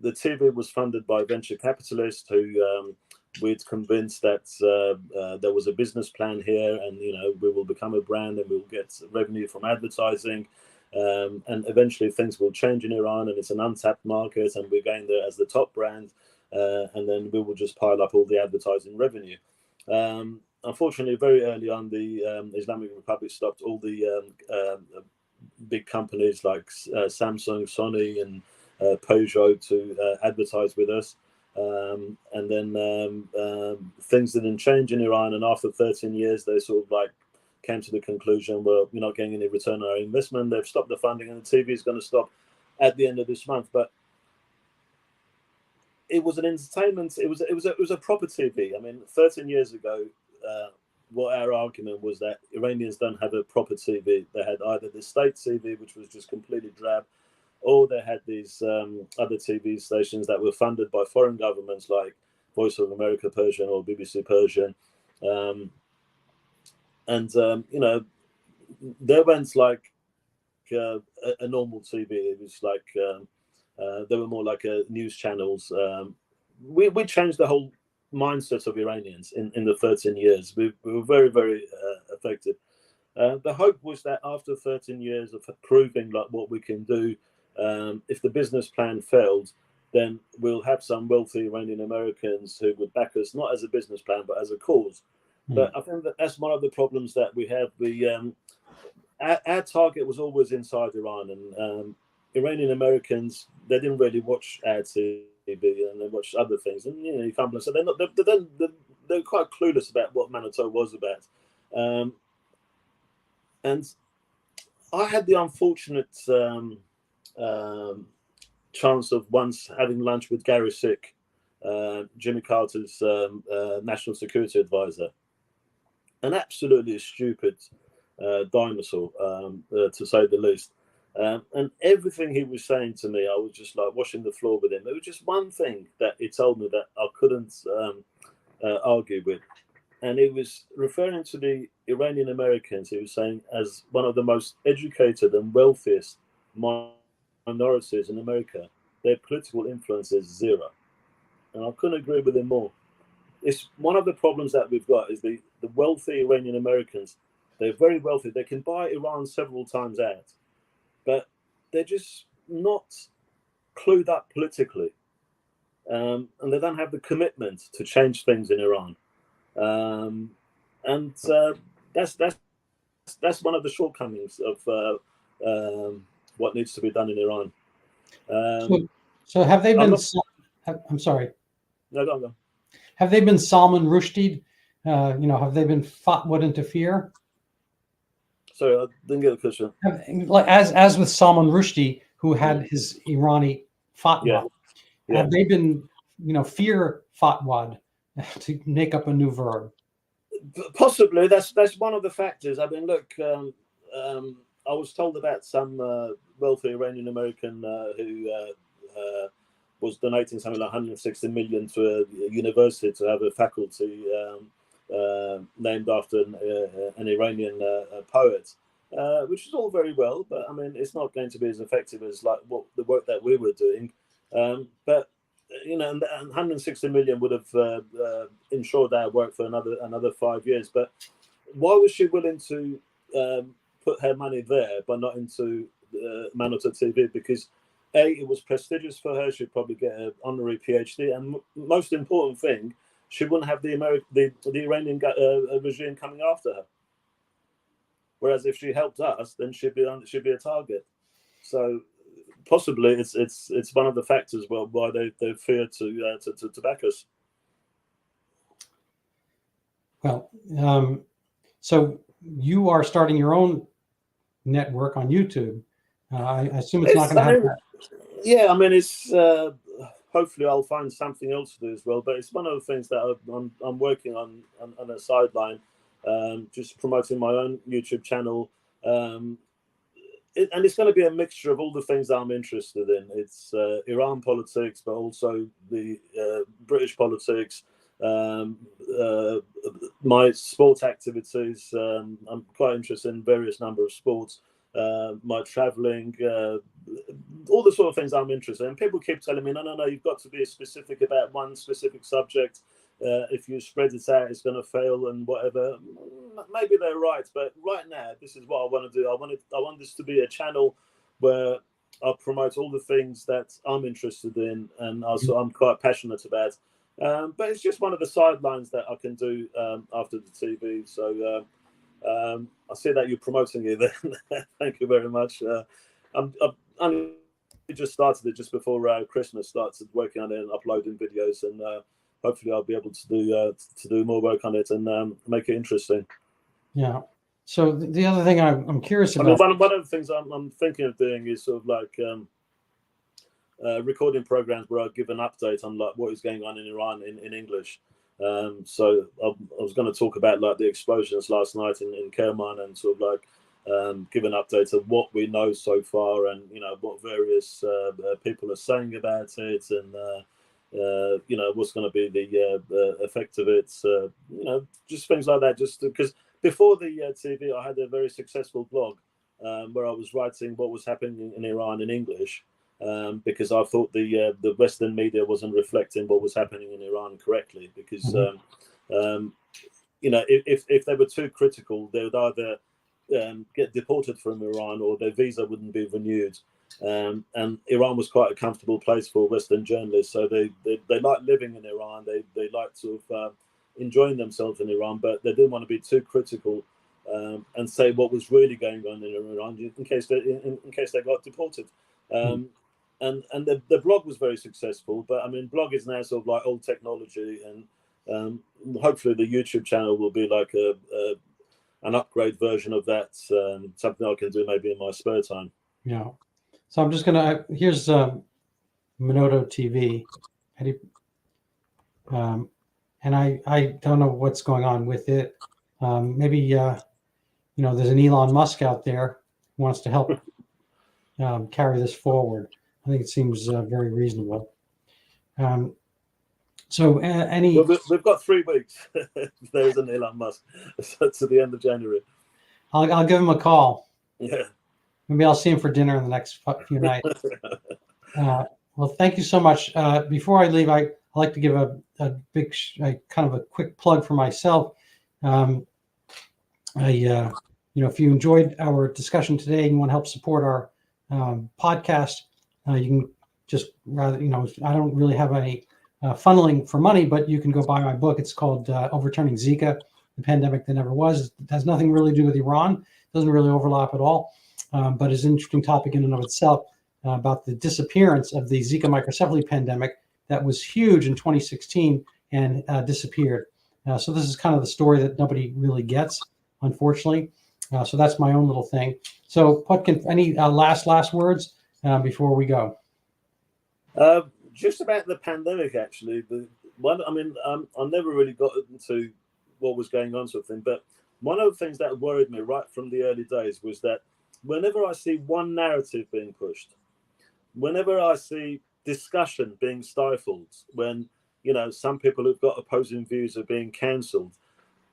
The TV was funded by venture capitalists who we'd convinced that there was a business plan here, and we will become a brand and we'll get revenue from advertising, and eventually things will change in Iran, and it's an untapped market, and we're going there as the top brand, and then we will just pile up all the advertising revenue. Unfortunately, very early on, the Islamic Republic stopped all the big companies like Samsung, Sony, and Peugeot to advertise with us. And then things didn't change in Iran. And after 13 years, they sort of like came to the conclusion, well, we're not getting any return on our investment. They've stopped the funding, and the TV is going to stop at the end of this month. But it was an entertainment. It was a proper TV. I mean, 13 years ago, what our argument was that Iranians don't have a proper TV. They had either the state TV, which was just completely drab, or they had these other TV stations that were funded by foreign governments like Voice of America Persian or BBC Persian. They went like a normal TV. It was like they were more like news channels. We changed the whole mindset of Iranians in the 13 years. We were very, very effective. The hope was that after 13 years of proving like what we can do, if the business plan failed, then we'll have some wealthy Iranian Americans who would back us, not as a business plan, but as a cause. But I think that's one of the problems that we have. Our target was always inside Iran, and Iranian Americans, they didn't really watch our TV, and they watched other things, and you can't. So they're quite clueless about what Manoto was about. And I had the unfortunate chance of once having lunch with Gary Sick, Jimmy Carter's national security advisor, an absolutely stupid dinosaur, to say the least. And everything he was saying to me, I was just like washing the floor with him. There was just one thing that he told me that I couldn't argue with. And he was referring to the Iranian Americans, he was saying, as one of the most educated and wealthiest minorities in America. Their political influence is zero. And I couldn't agree with him more. It's one of the problems that we've got is the wealthy Iranian Americans. They're very wealthy. They can buy Iran several times out. But they're just not clued up politically, and they don't have the commitment to change things in Iran. And that's one of the shortcomings of what needs to be done in Iran. So have they been? I'm sorry. No, go on. Have they been Salman Rushdie? Have they been fatwa'd into fear? Sorry, I didn't get the question. Like as with Salman Rushdie, who had his Irani fatwa, have they been, fear fatwa'd, to make up a new verb? Possibly. That's one of the factors. I mean, look, I was told about some wealthy Iranian American who was donating something like 160 million to a university to have a faculty named after an Iranian poet, which is all very well, but I mean, it's not going to be as effective as like what the work that we were doing. But and 160 million would have ensured our work for another 5 years. But why was she willing to put her money there, but not into Manota TV? Because it was prestigious for her. She'd probably get an honorary PhD, and most important thing, she wouldn't have the Iranian regime coming after her. Whereas if she helped us, then she'd be a target. So possibly it's one of the factors why they fear to back us. Well, so you are starting your own network on YouTube. I assume it's not going to have that. Yeah, I mean, it's hopefully I'll find something else to do as well. But it's one of the things that I'm working on a sideline, just promoting my own YouTube channel. And it's going to be a mixture of all the things that I'm interested in. It's Iran politics, but also the British politics, my sports activities. I'm quite interested in various number of sports. My traveling, all the sort of things I'm interested in. And people keep telling me, no, you've got to be specific about one specific subject. If you spread it out, it's going to fail and whatever. Maybe they're right, but right now, this is what I want to do. I want this to be a channel where I promote all the things that I'm interested in and also I'm quite passionate about. But it's just one of the sidelines that I can do after the TV. So I see that you're promoting it there. Thank you very much. I just started it just before Christmas. Started working on it and uploading videos, and hopefully I'll be able to do more work on it and make it interesting. Yeah. So the other thing I'm curious about. I mean, one of the things I'm thinking of doing is sort of like recording programs where I give an update on like what is going on in Iran in English. So I was going to talk about like the explosions last night in Kerman and sort of like give an update of what we know so far and what various people are saying about it and what's going to be the effect of it. Just things like that. Just because before the TV, I had a very successful blog where I was writing what was happening in Iran in English. Because I thought the Western media wasn't reflecting what was happening in Iran correctly. Because if they were too critical, they would either get deported from Iran or their visa wouldn't be renewed. And Iran was quite a comfortable place for Western journalists, so they like living in Iran. They like sort of enjoying themselves in Iran, but they didn't want to be too critical and say what was really going on in Iran in case they got deported. And the blog was very successful, but I mean, blog is now sort of like old technology, and hopefully the YouTube channel will be like an upgrade version of that, something I can do maybe in my spare time. Yeah. So I'm just gonna. Here's Monoto TV, and I don't know what's going on with it. Maybe there's an Elon Musk out there who wants to help carry this forward. I think it seems very reasonable. So we've got 3 weeks. There's an Elon Musk to the end of January. I'll give him a call. Yeah. Maybe I'll see him for dinner in the next few nights. Well, thank you so much. Before I leave, I like to give a big, kind of a quick plug for myself. If you enjoyed our discussion today and you want to help support our podcast, you can just rather, I don't really have any funneling for money, but you can go buy my book. It's called Overturning Zika, the Pandemic That Never Was. It has nothing really to do with Iran. It doesn't really overlap at all, but it's an interesting topic in and of itself about the disappearance of the Zika microcephaly pandemic that was huge in 2016 and disappeared. So this is kind of the story that nobody really gets, unfortunately. So that's my own little thing. So Potkin, any last words before we go? Just about the pandemic, actually. I never really got into what was going on, sort of thing. But one of the things that worried me right from the early days was that whenever I see one narrative being pushed, whenever I see discussion being stifled, when some people who've got opposing views are being cancelled,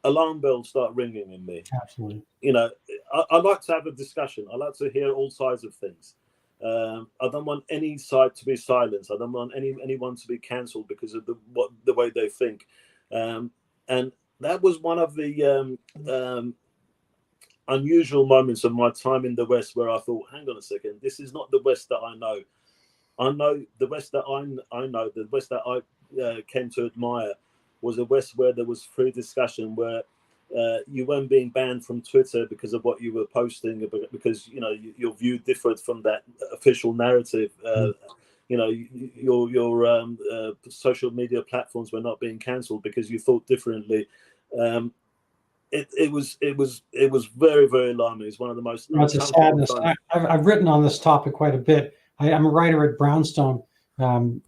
alarm bells start ringing in me. Absolutely. I like to have a discussion. I like to hear all sides of things. I don't want any side to be silenced. I don't want anyone to be cancelled because of the way they think. And that was one of the unusual moments of my time in the West where I thought, hang on a second, this is not the West that I know. I know the West that I know, the West that I came to admire was a West where there was free discussion, where you weren't being banned from Twitter because of what you were posting, because your view differed from that official narrative. Your social media platforms were not being cancelled because you thought differently. It was very, very alarming. It's one of the most. It's a sadness. I've written on this topic quite a bit. I'm a writer at Brownstone, and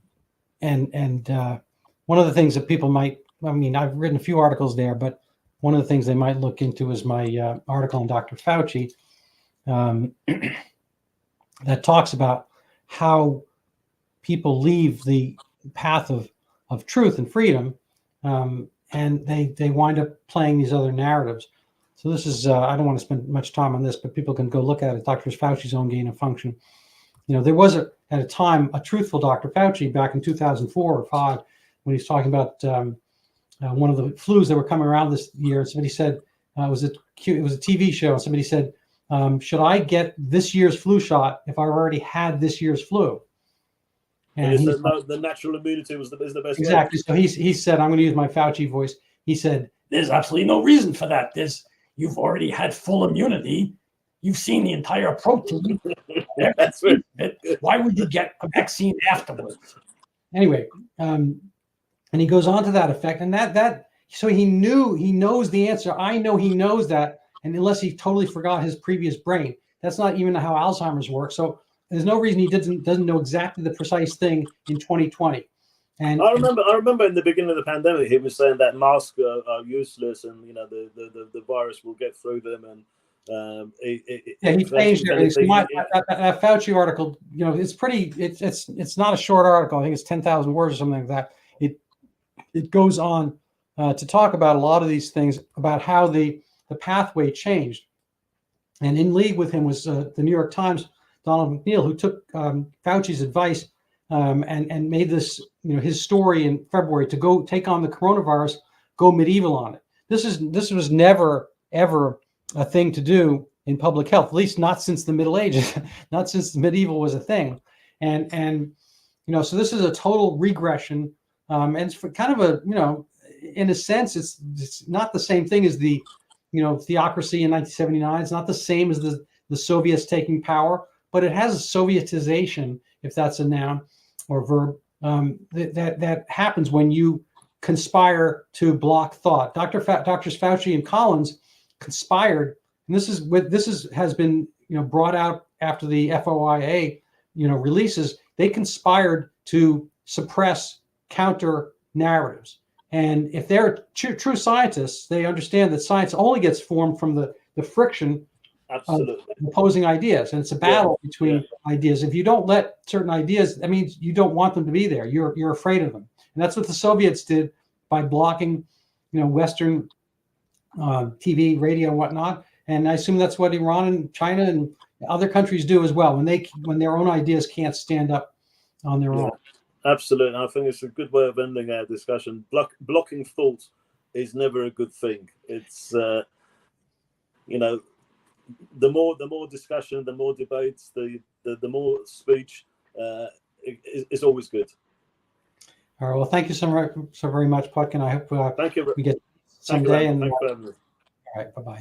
one of the things that people might. I've written a few articles there, but one of the things they might look into is my article on Dr. Fauci that talks about how people leave the path of truth and freedom, and they wind up playing these other narratives. So this is, I don't want to spend much time on this, but people can go look at it. Dr. Fauci's own gain of function. There was at a time a truthful Dr. Fauci back in 2004 or 5 when he's talking about one of the flus that were coming around this year. And somebody said, it was a TV show. And somebody said, should I get this year's flu shot if I already had this year's flu? And he said, no, the natural immunity is the best. Exactly. Way. So he said, I'm going to use my Fauci voice. He said, there's absolutely no reason for that. You've already had full immunity. You've seen the entire protein. That's right. Why would you get a vaccine afterwards? Anyway, and he goes on to that effect, and so he knows the answer. I know he knows that, and unless he totally forgot his previous brain, that's not even how Alzheimer's works. So there's no reason he doesn't know exactly the precise thing in 2020. And I remember in the beginning of the pandemic, he was saying that masks are useless, and the virus will get through them, and he changed everything. That Fauci article, it's not a short article. I think it's 10,000 words or something like that. It goes on to talk about a lot of these things, about how the pathway changed. And in league with him was the New York Times, Donald McNeil, who took Fauci's advice and made this, his story in February to go take on the coronavirus, go medieval on it. This was never, ever a thing to do in public health, at least not since the Middle Ages, not since medieval was a thing. And so this is a total regression. And it's for kind of a, in a sense, it's not the same thing as the, theocracy in 1979. It's not the same as the Soviets taking power, but it has a Sovietization, if that's a noun or verb, that happens when you conspire to block thought. Doctors Fauci and Collins conspired, and this has been brought out after the FOIA releases. They conspired to suppress counter narratives, and if they're true scientists, they understand that science only gets formed from the friction Absolutely. of opposing ideas, and it's a battle between ideas. If you don't let certain ideas, that means you don't want them to be there. You're afraid of them, and that's what the Soviets did by blocking, Western TV, radio, and whatnot. And I assume that's what Iran and China and other countries do as well when their own ideas can't stand up on their own. Absolutely. I think it's a good way of ending our discussion. Blocking thought is never a good thing. It's the more discussion, the more debates, the more speech, is always good. All right. Well, thank you so very much, Potkin. I hope Thank you. we get Thank you, someday. Randall. And Thank you for having me. all right. Bye bye.